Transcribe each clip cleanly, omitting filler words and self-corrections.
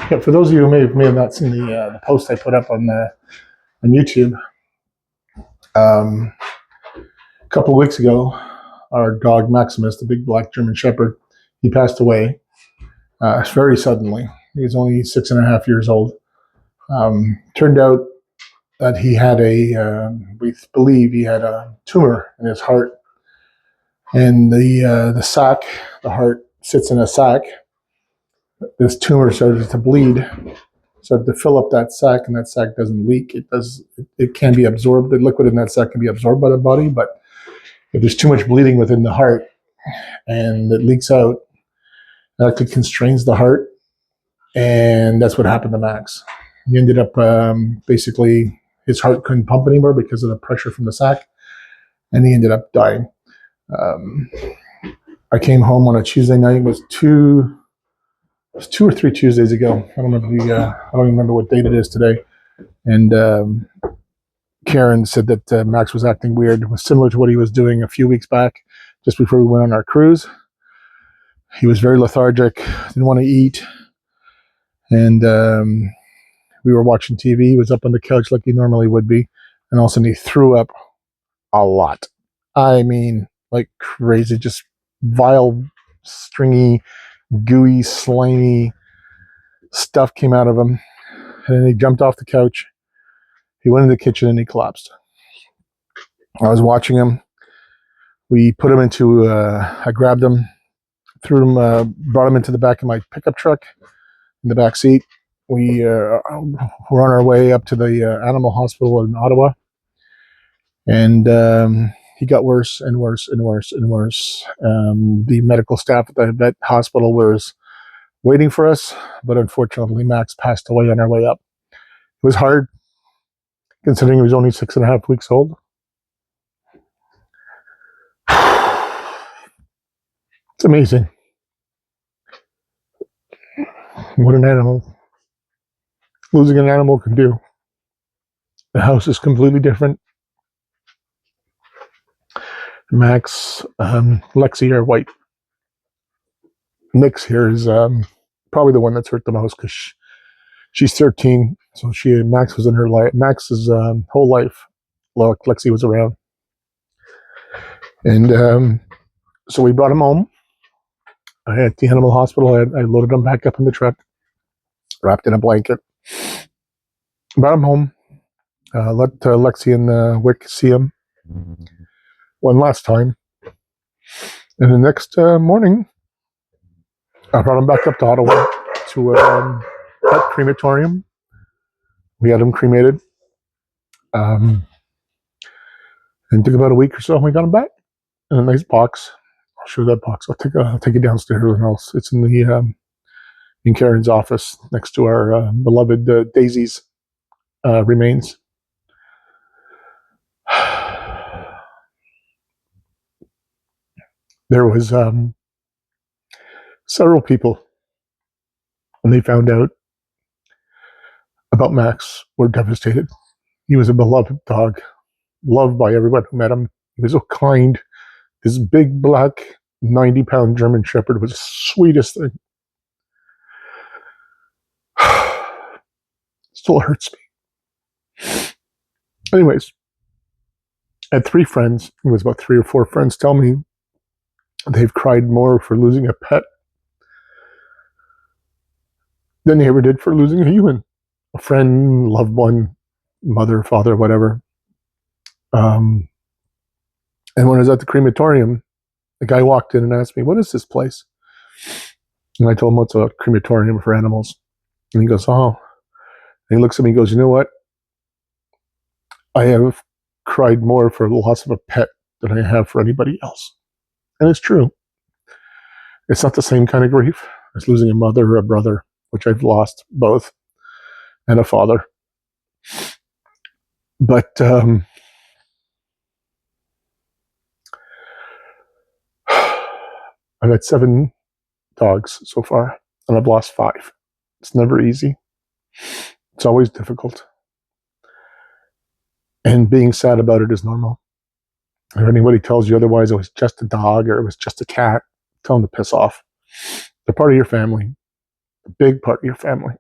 Yeah, for those of you who may have not seen the post I put up on YouTube, a couple of weeks ago, our dog Maximus, the big black German Shepherd, he passed away very suddenly. He was only 6.5 years old. Turned out that he had we believe he had a tumor in his heart, and the sac, the heart sits in a sac. This tumor started to bleed, started to fill up that sac, and that sac doesn't leak. It can be absorbed. The liquid in that sac can be absorbed by the body, but if there's too much bleeding within the heart and it leaks out, that could constrains the heart, and that's what happened to Max. He ended up basically his heart couldn't pump anymore because of the pressure from the sac, and he ended up dying. I came home on a Tuesday night. It was two or three Tuesdays ago. I don't remember what date it is today. And Karen said that Max was acting weird. It was similar to what he was doing a few weeks back, just before we went on our cruise. He was very lethargic, didn't want to eat, and we were watching TV. He was up on the couch like he normally would be, and all of a sudden he threw up a lot. I mean, like crazy, just vile, stringy, gooey, slimy stuff came out of him. And then he jumped off the couch. He went in the kitchen and he collapsed. I was watching him. We put him into, I grabbed him, threw him, brought him into the back of my pickup truck in the back seat. We were on our way up to the animal hospital in Ottawa. And he got worse and worse and worse and worse. The medical staff at the vet hospital was waiting for us, but unfortunately Max passed away on our way up. It was hard, considering he was only 6.5 weeks old. It's amazing what an animal, losing an animal can do. The house is completely different. Max, Lexi, our white mix here, is probably the one that's hurt the most because she's 13. So Max was in her life. Max's whole life, Lexi was around, and so we brought him home. At the animal hospital, I loaded him back up in the truck, wrapped in a blanket, brought him home. Let Lexi and Wick see him one last time, and the next morning, I brought him back up to Ottawa to a pet crematorium. We had him cremated. And it took about a week or so, and we got him back in a nice box. I'll show you that box. I'll take it downstairs, and it's in the in Karen's office next to our beloved Daisy's remains. There was several people, when they found out about Max, were devastated. He was a beloved dog, loved by everyone who met him. He was so kind. This big black 90-pound German Shepherd was the sweetest thing. Still hurts me. Anyways, I had 3 friends. It was about 3 or 4 friends tell me they've cried more for losing a pet than they ever did for losing a human. A friend, loved one, mother, father, whatever. And when I was at the crematorium, the guy walked in and asked me, "What is this place?" And I told him, "It's a crematorium for animals." And he goes, "Oh." And he looks at me and goes, "You know what? I have cried more for the loss of a pet than I have for anybody else." And it's true. It's not the same kind of grief as losing a mother or a brother, which I've lost both, and a father. But I've had 7 dogs so far, and I've lost 5. It's never easy. It's always difficult. And being sad about it is normal. If anybody tells you otherwise, it was just a dog or it was just a cat, tell them to piss off. They're part of your family, a big part of your family.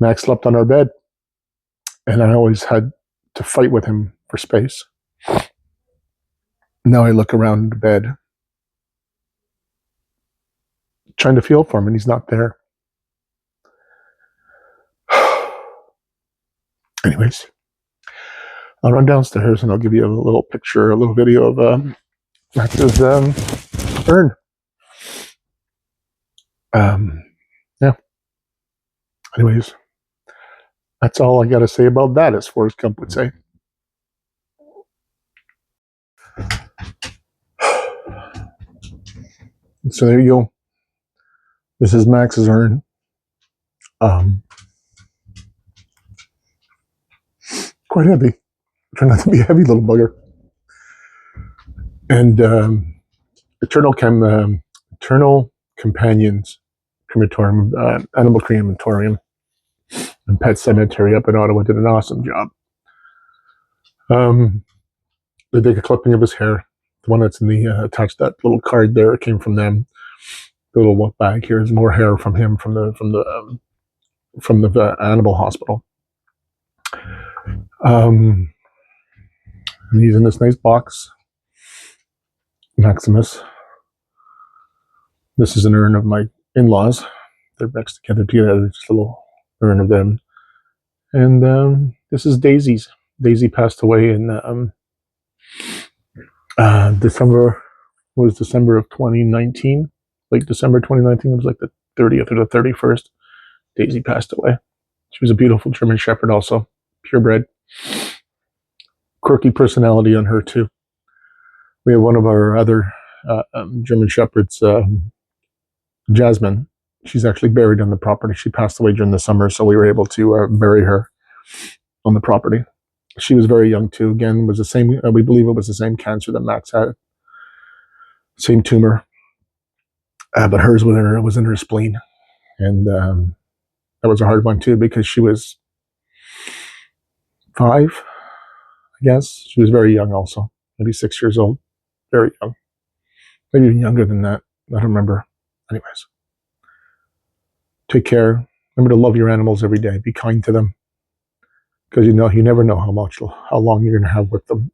Max slept on our bed, and I always had to fight with him for space. Now I look around the bed, trying to feel for him, and he's not there. Anyways, I'll run downstairs and I'll give you a little picture, a little video of Max's urn. Yeah. Anyways, that's all I got to say about that, as Forrest Gump would say. So there you go. This is Max's urn. Quite heavy. Try not to be a heavy little bugger. And Eternal Companions Crematorium, Animal Crematorium, and Pet Cemetery up in Ottawa did an awesome job. They did a clipping of his hair. The one that's in the attached that little card there came from them. The little bag here is more hair from him from the animal hospital. And he's in this nice box. Maximus. This is an urn of my in-laws. They're next together. Just a little urn of them. And this is Daisy's. Daisy passed away in December of 2019. Like December 2019, it was like the 30th or the 31st. Daisy passed away. She was a beautiful German Shepherd also. Purebred. Quirky personality on her too. We have one of our other German Shepherds, Jasmine. She's actually buried on the property. She passed away during the summer, so we were able to bury her on the property. She was very young too. Again, was the same. We believe it was the same cancer that Max had, same tumor, but hers was in her spleen, and that was a hard one too because she was 5, I guess. She was very young, also maybe 6 years old, very young, maybe even younger than that. I don't remember. Anyways, take care. Remember to love your animals every day. Be kind to them, because you never know how long you're going to have with them.